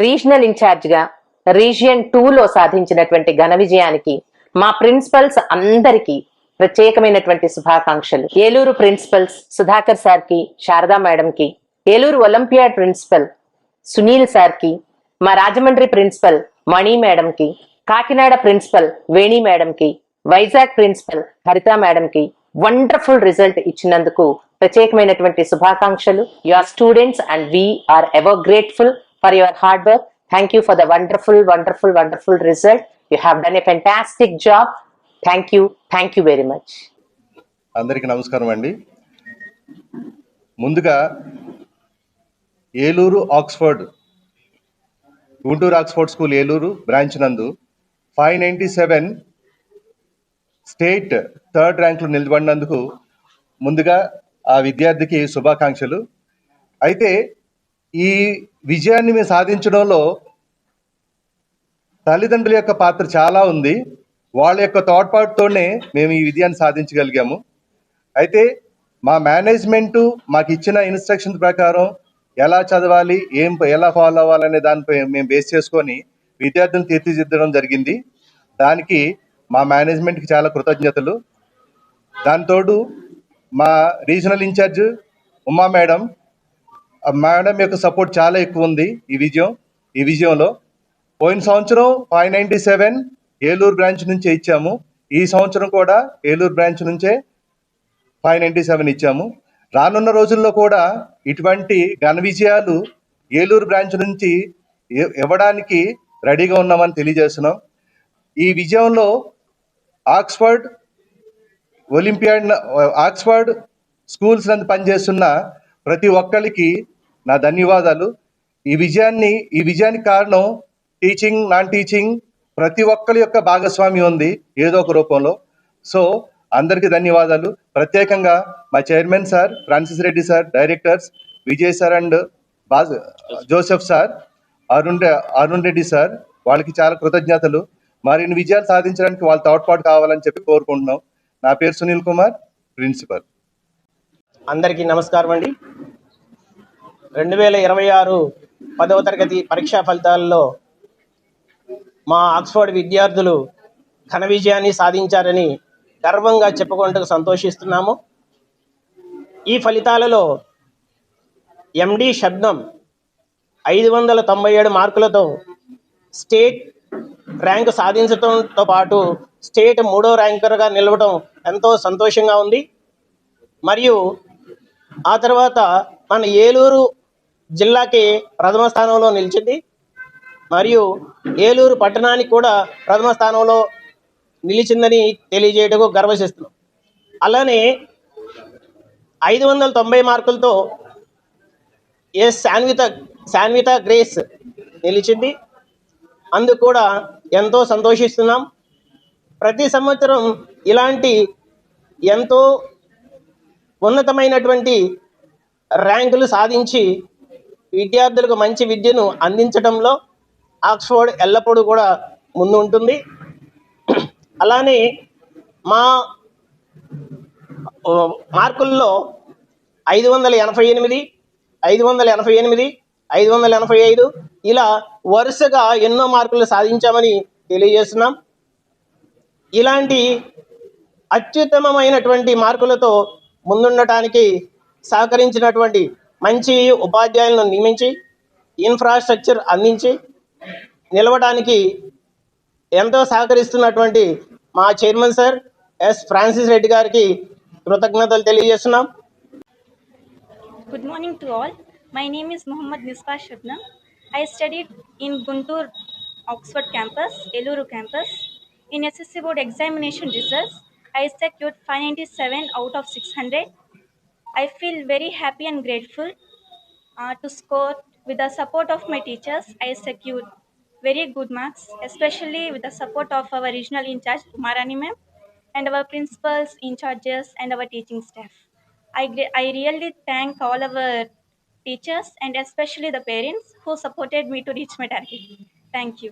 Regional ఇన్ఛార్జిగా region 2లో సాధించినటువంటి ఘన విజయానికి మా ప్రిన్సిపల్స్ అందరికీ ప్రత్యేకమైనటువంటి శుభాకాంక్షలు. ఏలూరు ప్రిన్సిపల్స్ సుధాకర్ సార్కి, శారదా మేడంకి, ఏలూరు ఒలింపియాడ్ ప్రిన్సిపల్ సునీల్ సార్కి, మా రాజమండ్రి ప్రిన్సిపల్ మణి మేడంకి, కాకినాడ ప్రిన్సిపల్ వేణి మేడంకి, వైజాగ్ ప్రిన్సిపల్ హరిత మేడంకి వండర్ఫుల్ రిజల్ట్ ఇచ్చినందుకు ప్రత్యేకమైనటువంటి శుభాకాంక్షలు. Your students and we are ever grateful for your hard work. Thank you for the wonderful result. You have done a fantastic job. Thank you very much. అందరికీ నమస్కారం అండి. ముందుగా Eluru Oxford Guntur Oxford school Eluru branch నందు 597 state 3rd ర్యాంకులు నిలబడినందుకు ముందుగా ఆ విద్యార్థికి శుభాకాంక్షలు. అయితే ఈ విజయాన్ని మేము సాధించడంలో తల్లిదండ్రుల యొక్క పాత్ర చాలా ఉంది. వాళ్ళ యొక్క తోడ్పాటుతోనే మేము ఈ విజయాన్ని సాధించగలిగాము. అయితే మా మేనేజ్మెంటు మాకు ఇచ్చిన ఇన్స్ట్రక్షన్స్ ప్రకారం ఎలా చదవాలి, ఎలా ఫాలో అవ్వాలనే దానిపై మేము బేస్ చేసుకొని విద్యార్థులను తీర్చిదిద్దడం జరిగింది. దానికి మా మేనేజ్మెంట్కి చాలా కృతజ్ఞతలు. దానితోడు మా రీజనల్ ఇన్ఛార్జ్ ఉమా మేడం యొక్క సపోర్ట్ చాలా ఎక్కువ ఉంది ఈ విజయంలో. పోయిన సంవత్సరం 597 ఏలూరు బ్రాంచ్ నుంచే ఇచ్చాము. ఈ సంవత్సరం కూడా ఏలూరు బ్రాంచ్ నుంచే 597 ఇచ్చాము. రానున్న రోజుల్లో కూడా ఇటువంటి ఘన విజయాలు ఏలూరు బ్రాంచ్ నుంచి ఇవ్వడానికి రెడీగా ఉన్నామని తెలియజేస్తున్నాం. ఈ విజయంలో ఆక్స్ఫర్డ్ స్కూల్స్ నందు పనిచేస్తున్న ప్రతి ఒక్కరికి నా ధన్యవాదాలు. ఈ విజయానికి కారణం టీచింగ్, నాన్ టీచింగ్ ప్రతి ఒక్కరి యొక్క భాగస్వామ్యం ఉంది ఏదో ఒక రూపంలో. సో అందరికీ ధన్యవాదాలు. ప్రత్యేకంగా మా chairman sir, Francis Reddy sir, directors Vijay sir and Joseph sir, Arun Reddy sir, వాళ్ళకి చాలా కృతజ్ఞతలు. మరిన్ని విజయాలు సాధించడానికి వాళ్ళ తోడ్పాటు కావాలని చెప్పి కోరుకుంటున్నాం. నా పేరు సునీల్ కుమార్, ప్రిన్సిపల్. అందరికీ నమస్కారం అండి. 2026 10వ తరగతి పరీక్షా ఫలితాల్లో మా ఆక్స్ఫర్డ్ విద్యార్థులు ఘన విజయాన్ని సాధించారని గర్వంగా చెప్పుకుంటూ సంతోషిస్తున్నాము. ఈ ఫలితాలలో ఎండి శబ్దం 597 మార్కులతో స్టేట్ ర్యాంకు సాధించడంతో పాటు స్టేట్ 3వ ర్యాంకర్గా నిలవడం ఎంతో సంతోషంగా ఉంది. మరియు ఆ తర్వాత మన ఏలూరు జిల్లాకి ప్రథమ స్థానంలో నిలిచింది. మరియు ఏలూరు పట్టణానికి కూడా ప్రథమ స్థానంలో నిలిచిందని తెలియజేయటకు గర్వసిస్తున్నాం. అలానే 590 మార్కులతో శాన్విత గ్రేస్ నిలిచింది. అందుకు కూడా ఎంతో సంతోషిస్తున్నాం. ప్రతి సంవత్సరం ఇలాంటి ఎంతో ఉన్నతమైనటువంటి ర్యాంకులు సాధించి విద్యార్థులకు మంచి విద్యను అందించడంలో ఆక్స్ఫర్డ్ ఎల్లప్పుడూ కూడా ముందు ఉంటుంది. అలానే మా మార్కుల్లో 588, 588, 585 ఇలా వరుసగా ఎన్నో మార్కులు సాధించామని తెలియజేస్తున్నాం. ఇలాంటి అత్యుత్తమమైనటువంటి మార్కులతో ముందుండటానికి సహకరించినటువంటి మంచి ఉపాధ్యాయులను నియమించి ఇన్ఫ్రాస్ట్రక్చర్ అందించి నిలవడానికి ఎంతో సహకరిస్తున్నటువంటి మా chairman sir S Francis Reddy గారికి కృతజ్ఞతలు తెలియజేస్తున్నాం. Good morning to all. My name is Muhammad Nisba Shabnam. I studied in Guntur, Oxford campus, Eluru campus. In SSC board examination results, I secured 597 out of 600. I feel very happy and grateful to score. With the support of my teachers, I secured very good marks, especially with the support of our regional in charge, Umarani ma'am, and our principals, in charges, and our teaching staff. I really thank all our teachers and especially the parents who supported me to reach my target. Thank you.